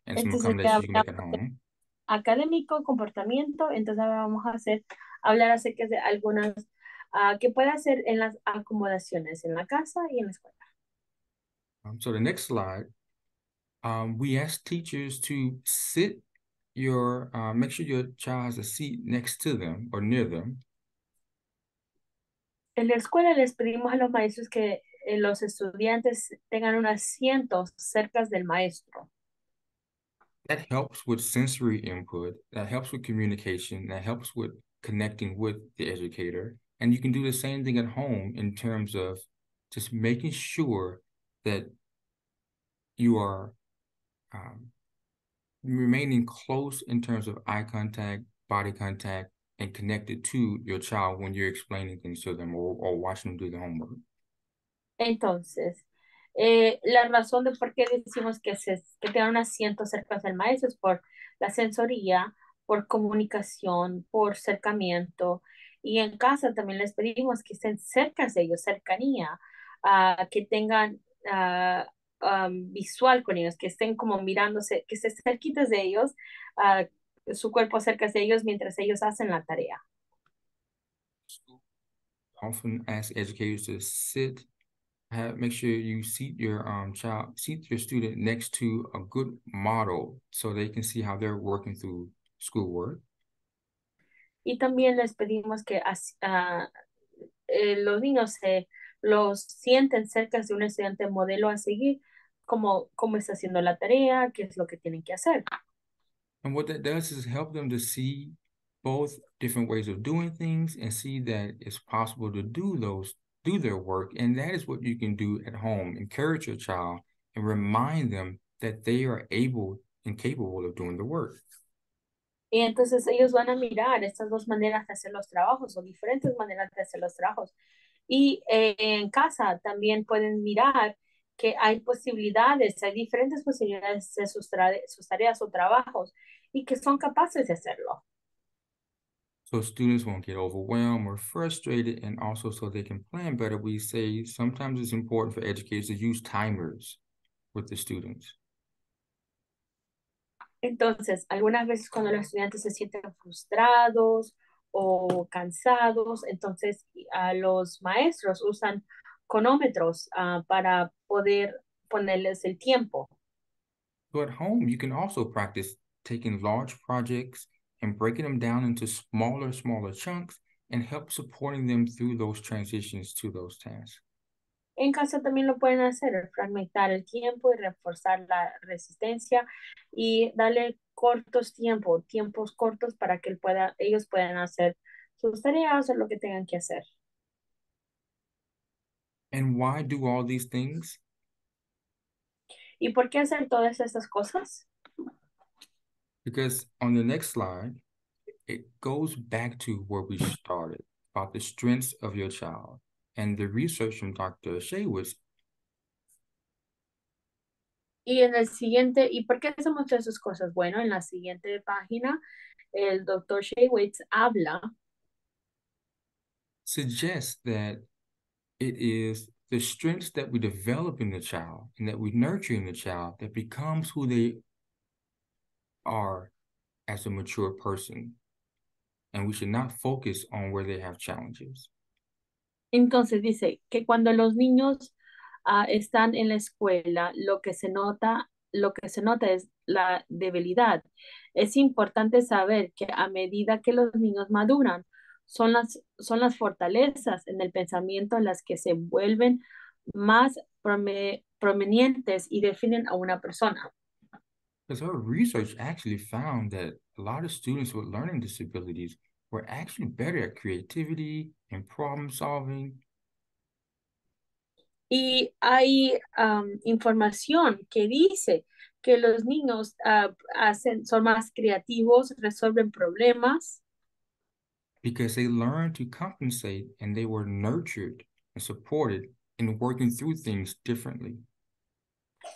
Speaker 3: and some
Speaker 1: Entonces,
Speaker 3: accommodations you can make at home?
Speaker 1: académico, comportamiento, entonces ahora vamos a hablar acerca de algunas que puede hacer en las acomodaciones en la casa y en la escuela.
Speaker 3: So the next slide, we ask teachers to make sure your child has a seat next to them or near them.
Speaker 1: En la escuela les pedimos a los maestros que los estudiantes tengan un asiento cerca del maestro.
Speaker 3: That helps with sensory input, that helps with communication, that helps with connecting with the educator. And you can do the same thing at home in terms of just making sure that you are remaining close in terms of eye contact, body contact, and connected to your child when you're explaining things to them or watching them do the homework.
Speaker 1: Entonces, la razón de por qué decimos que tengan un asiento cerca del maestro es por la sensoría, por comunicación, por cercamiento. Y en casa también les pedimos que estén cerca de ellos, cercanía, que tengan visual con ellos, que estén como mirándose, que estén cerquitas de ellos, su cuerpo cerca de ellos mientras ellos hacen la tarea.
Speaker 3: Often ask educators to make sure you seat your student next to a good model so they can see how they're working through schoolwork.
Speaker 1: Y también les pedimos que los niños los sienten cerca de un estudiante modelo a seguir, cómo está haciendo la tarea, qué es lo que tienen que hacer.
Speaker 3: And what that does is help them to see both different ways of doing things and see that it's possible to do their work. And that is what you can do at home. Encourage your child and remind them that they are able and capable of doing the work.
Speaker 1: Y entonces ellos van a mirar estas dos maneras de hacer los trabajos o diferentes maneras de hacer los trabajos. Y en casa también pueden mirar que hay posibilidades, hay diferentes posibilidades de sus tareas o trabajos y que son capaces de hacerlo.
Speaker 3: So students won't get overwhelmed or frustrated, and also so they can plan better, we say sometimes it's important for educators to use timers with the students.
Speaker 1: Entonces, algunas veces cuando los estudiantes se sienten frustrados o cansados, entonces los maestros usan cronómetros para poder ponerles el tiempo.
Speaker 3: So at home, you can also practice taking large projects and breaking them down into smaller chunks and help supporting them through those transitions to those tasks.
Speaker 1: En casa también lo pueden hacer, fragmentar el tiempo y reforzar la resistencia y darle tiempos cortos para que ellos puedan hacer sus tareas o lo que tengan que hacer.
Speaker 3: And why do all these things?
Speaker 1: ¿Y por qué hacer todas estas cosas?
Speaker 3: Because on the next slide, it goes back to where we started about the strengths of your child. And the research from Dr. Shaywitz.
Speaker 1: Y en el siguiente, ¿y por qué hacemos todas esas cosas? Bueno, en la siguiente página, el doctor Shaywitz habla.
Speaker 3: Suggests that it is the strengths that we develop in the child and that we nurture in the child that becomes who they are as a mature person. And we should not focus on where they have challenges.
Speaker 1: Entonces dice que cuando los niños están en la escuela, lo que se nota es la debilidad. Es importante saber que a medida que los niños maduran, son las fortalezas en el pensamiento las que se vuelven más prominentes y definen a una persona.
Speaker 3: Because our research actually found that a lot of students with learning disabilities were actually better at creativity and problem solving.
Speaker 1: Y hay información que dice que los niños son más creativos, resuelven problemas.
Speaker 3: Because they learned to compensate and they were nurtured and supported in working through things differently.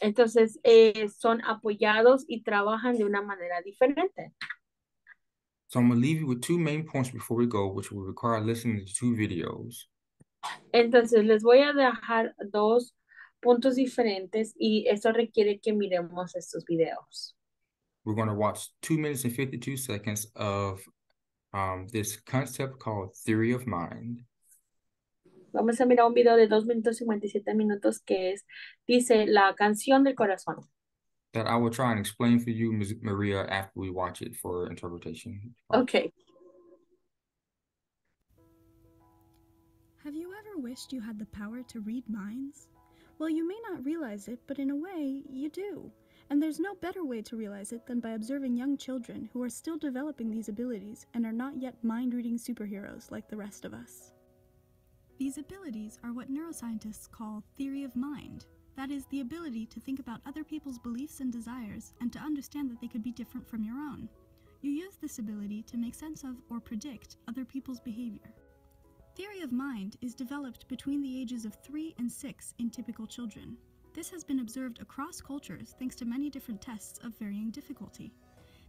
Speaker 1: Entonces, son apoyados y trabajan de una manera diferente.
Speaker 3: So I'm going to leave you with two main points before we go, which will require listening to two videos.
Speaker 1: Entonces, les voy a dejar dos puntos diferentes y eso requiere que miremos estos videos.
Speaker 3: We're going to watch 2 minutes and 52 seconds of this concept called theory of mind.
Speaker 1: Vamos a mirar un video de 2 minutos 57 minutos dice la canción del corazón.
Speaker 3: That I will try and explain for you, Ms. Maria, after we watch it for interpretation.
Speaker 1: Okay.
Speaker 4: Have you ever wished you had the power to read minds? Well, you may not realize it, but in a way, you do. And there's no better way to realize it than by observing young children who are still developing these abilities and are not yet mind-reading superheroes like the rest of us. These abilities are what neuroscientists call theory of mind. That is, the ability to think about other people's beliefs and desires and to understand that they could be different from your own. You use this ability to make sense of or predict other people's behavior. Theory of mind is developed between the ages of 3 and 6 in typical children. This has been observed across cultures thanks to many different tests of varying difficulty.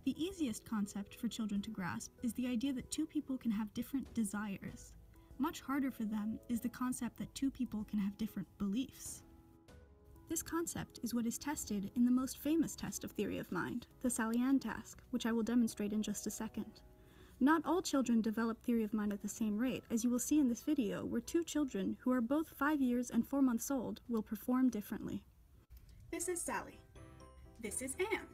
Speaker 4: The easiest concept for children to grasp is the idea that two people can have different desires. Much harder for them is the concept that two people can have different beliefs. This concept is what is tested in the most famous test of theory of mind, the Sally-Ann task, which I will demonstrate in just a second. Not all children develop theory of mind at the same rate, as you will see in this video, where two children who are both 5 years and 4 months old will perform differently. This is Sally. This is Anne.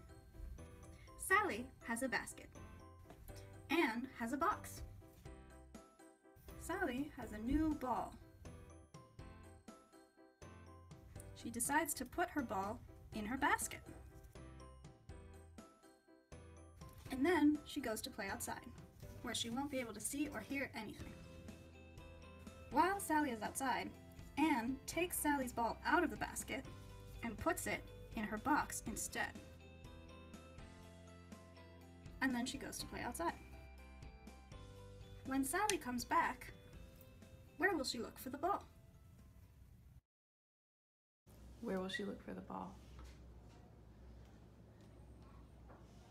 Speaker 4: Sally has a basket. Anne has a box. Sally has a new ball. She decides to put her ball in her basket. And then she goes to play outside, where she won't be able to see or hear anything. While Sally is outside, Anne takes Sally's ball out of the basket and puts it in her box instead. And then she goes to play outside. When Sally comes back, where will she look for the ball?
Speaker 5: Where will she look for the ball?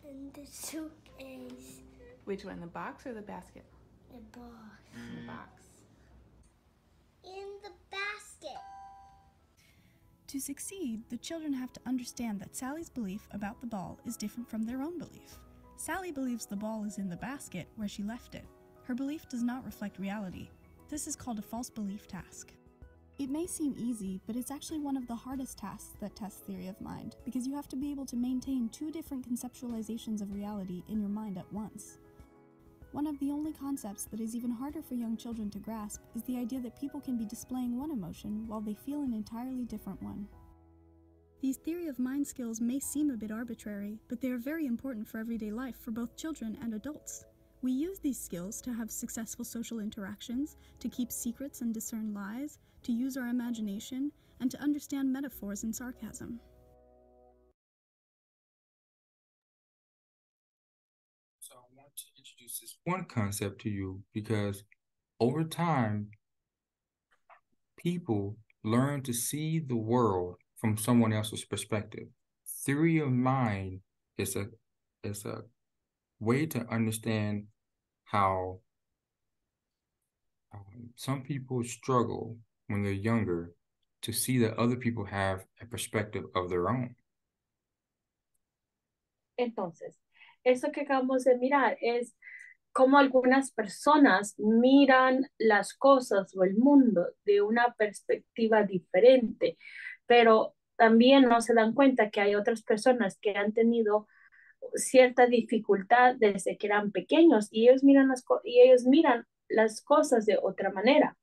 Speaker 6: In the suitcase.
Speaker 5: Which one, the box or the basket?
Speaker 6: The box.
Speaker 5: In the box.
Speaker 6: In the basket.
Speaker 4: To succeed, the children have to understand that Sally's belief about the ball is different from their own belief. Sally believes the ball is in the basket where she left it. Her belief does not reflect reality. This is called a false belief task. It may seem easy, but it's actually one of the hardest tasks that tests theory of mind, because you have to be able to maintain two different conceptualizations of reality in your mind at once. One of the only concepts that is even harder for young children to grasp is the idea that people can be displaying one emotion while they feel an entirely different one. These theory of mind skills may seem a bit arbitrary, but they are very important for everyday life for both children and adults. We use these skills to have successful social interactions, to keep secrets and discern lies, to use our imagination, and to understand metaphors and sarcasm.
Speaker 3: So I want to introduce this one concept to you because over time, people learn to see the world from someone else's perspective. Theory of mind is a way to understand how some people struggle when they're younger to see that other people have a perspective of their own.
Speaker 1: Entonces, eso que acabamos de mirar es cómo algunas personas miran las cosas o el mundo de una perspectiva diferente, pero también no se dan cuenta que hay otras personas que han tenido cierta dificultad desde que eran pequeños y ellos miran las cosas de otra manera.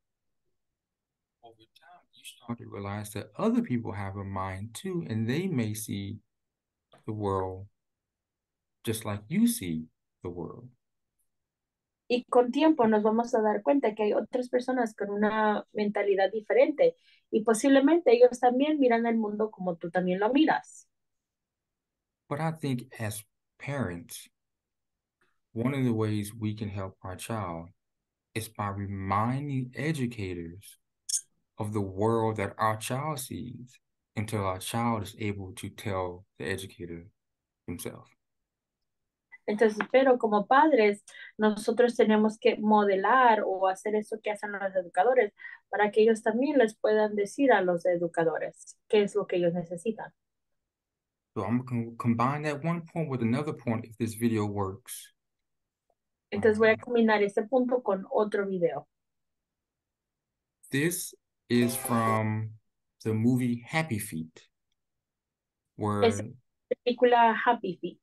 Speaker 3: Over time, you start to realize that other people have a mind too, and they may see the world just like you see the world.
Speaker 1: Y con tiempo nos vamos a dar cuenta que hay otras personas con una mentalidad diferente y posiblemente ellos también miran el mundo como tú también lo miras.
Speaker 3: But I think as parents, one of the ways we can help our child is by reminding educators of the world that our child sees until our child is able to tell the educator himself.
Speaker 1: Entonces, pero como padres, nosotros tenemos que modelar o hacer eso que hacen los educadores para que ellos también les puedan decir a los educadores qué es lo que ellos necesitan.
Speaker 3: So I'm going to combine that one point with another point if this video works.
Speaker 1: Entonces voy a combinar este punto con otro video.
Speaker 3: This is from the movie Happy Feet,
Speaker 1: Es
Speaker 3: where
Speaker 1: película Happy Feet.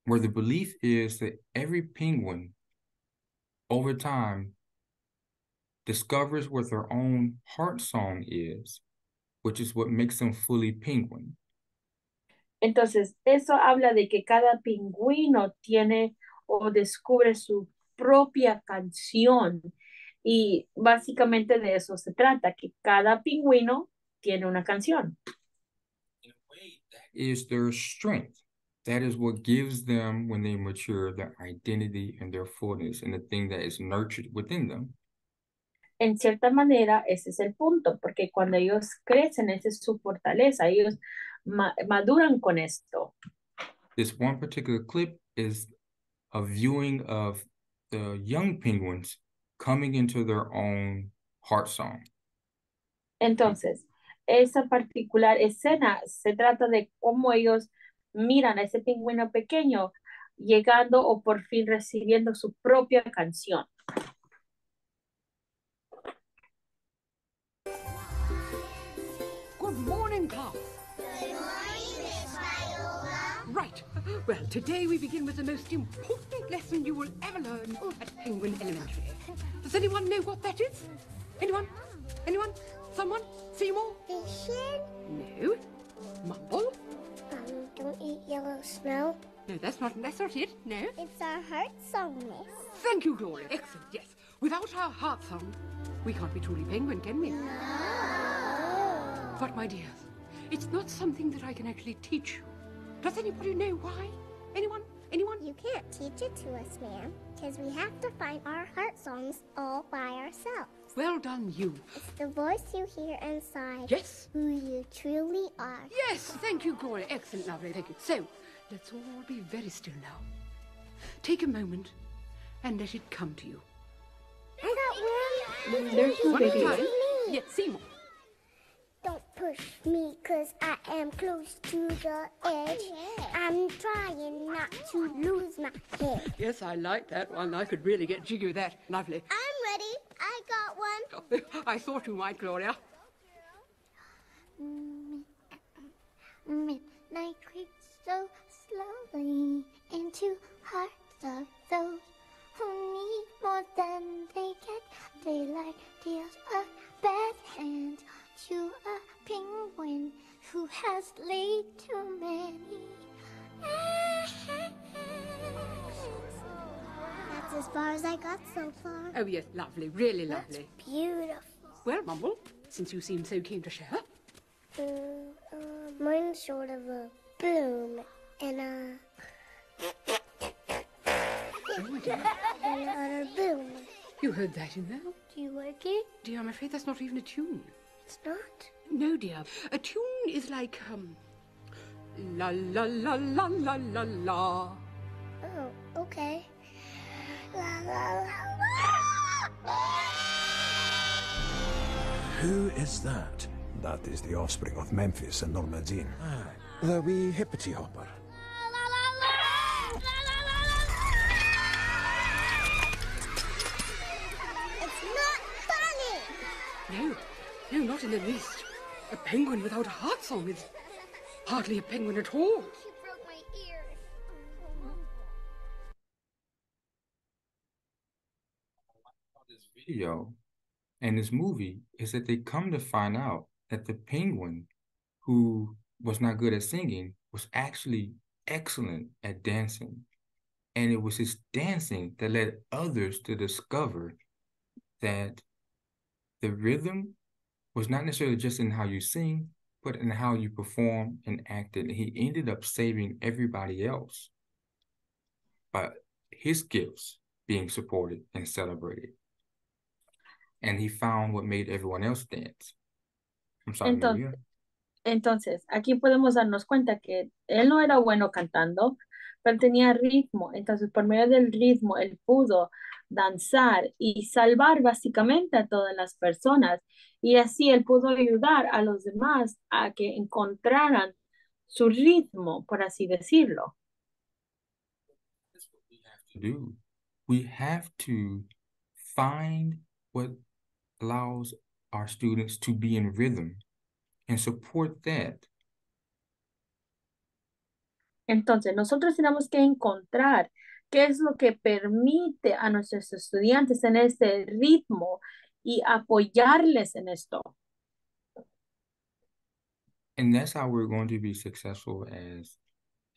Speaker 3: the belief is that every penguin over time discovers what their own heart song is, which is what makes them fully penguin.
Speaker 1: Entonces, eso habla de que cada pingüino tiene o descubre su propia canción. Y básicamente de eso se trata, que cada pingüino tiene una canción.
Speaker 3: In a way, that is their strength. That is what gives them, when they mature, their identity and their fullness, and the thing that is nurtured within them.
Speaker 1: En cierta manera, ese es el punto, porque cuando ellos crecen, esa es su fortaleza, ellos maduran con esto.
Speaker 3: This one particular clip is a viewing of the young penguins coming into their own heart song.
Speaker 1: Entonces, esa particular escena se trata de cómo ellos miran a ese pingüino pequeño llegando o por fin recibiendo su propia canción.
Speaker 7: Good morning, class.
Speaker 6: Good morning, Miss Viola.
Speaker 7: Right. Well, today we begin with the most important lesson you will ever learn at Penguin Elementary. Does anyone know what that is? Anyone? Anyone? Someone? Seymour?
Speaker 6: Fishing?
Speaker 7: No. Mumble?
Speaker 6: Don't eat yellow snow.
Speaker 7: No, that's not it. No.
Speaker 6: It's our heart song, Miss.
Speaker 7: Thank you, Gloria. Excellent, yes. Without our heart song, we can't be truly penguin, can we?
Speaker 6: No.
Speaker 7: But, my dears, it's not something that I can actually teach you. Does anybody know why? Anyone? Anyone?
Speaker 6: You can't teach it to us, ma'am, because we have to find our heart songs all by ourselves.
Speaker 7: Well done, you.
Speaker 6: It's the voice you hear inside.
Speaker 7: Yes.
Speaker 6: Who you truly are.
Speaker 7: Yes, thank you, Gloria. Excellent, lovely, thank you. So, let's all be very still now. Take a moment and let it come to you.
Speaker 6: I got one.
Speaker 1: There's no
Speaker 7: One at a
Speaker 1: video.
Speaker 7: time. Yes, Seymour.
Speaker 6: Don't push me, cause I am close to the edge. I'm trying not to lose my head.
Speaker 7: Yes, I like that one. I could really get jiggy with that. Lovely.
Speaker 6: I'm ready. I got one.
Speaker 7: I thought you might, Gloria.
Speaker 6: Midnight creeps so slowly into hearts of those who need more than they get. Daylight deals a bad hand to a penguin who has laid too many eggs. That's as far as I got so far.
Speaker 7: Oh, yes, lovely. Really lovely.
Speaker 6: That's beautiful.
Speaker 7: Well, Mumble, since you seem so keen to share.
Speaker 6: Mine's sort of a bloom and
Speaker 7: Oh, dear.
Speaker 6: a boom.
Speaker 7: You heard that in there?
Speaker 6: Do you like it?
Speaker 7: Dear, I'm afraid that's not even a tune.
Speaker 6: It's not.
Speaker 7: No, dear. A tune is like, la la la la la la la.
Speaker 6: Oh, okay. La la la.
Speaker 8: Who is that?
Speaker 9: That is the offspring of Memphis and Norma Jean. The wee hippity hopper.
Speaker 6: It's not funny.
Speaker 7: No, no, not in the least. A penguin without a heart song is hardly a penguin at all.
Speaker 6: She broke my ears.
Speaker 3: This video and this movie is that they come to find out that the penguin who was not good at singing was actually excellent at dancing. And it was his dancing that led others to discover that the rhythm was not necessarily just in how you sing, but in how you perform and acted. And he ended up saving everybody else by his gifts being supported and celebrated. And he found what made everyone else dance. I'm sorry, Maria.
Speaker 1: Entonces, aquí podemos darnos cuenta que él no era bueno cantando, pero tenía ritmo. Entonces, por medio del ritmo, él pudo danzar y salvar básicamente a todas las personas. Y así él pudo ayudar a los demás a que encontraran su ritmo, por así decirlo.
Speaker 3: That's what we have to do. We have to find what allows our students to be in rhythm and support that.
Speaker 1: Entonces, nosotros tenemos que encontrar qué es lo que permite a nuestros estudiantes en este ritmo y apoyarles en esto.
Speaker 3: And that's how we're going to be successful as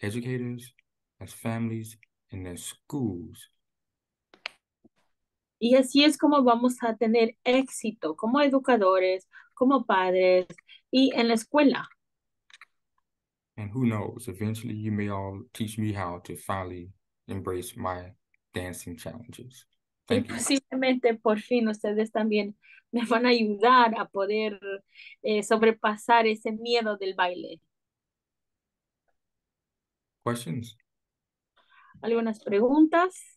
Speaker 3: educators, as families, and as schools.
Speaker 1: Y así es como vamos a tener éxito como educadores, como padres y en la escuela.
Speaker 3: And who knows, eventually you may all teach me how to finally embrace my dancing challenges.
Speaker 1: Y
Speaker 3: Thank you.
Speaker 1: posiblemente por fin ustedes también me van a ayudar a poder sobrepasar ese miedo del baile.
Speaker 3: Questions?
Speaker 1: ¿Algunas preguntas?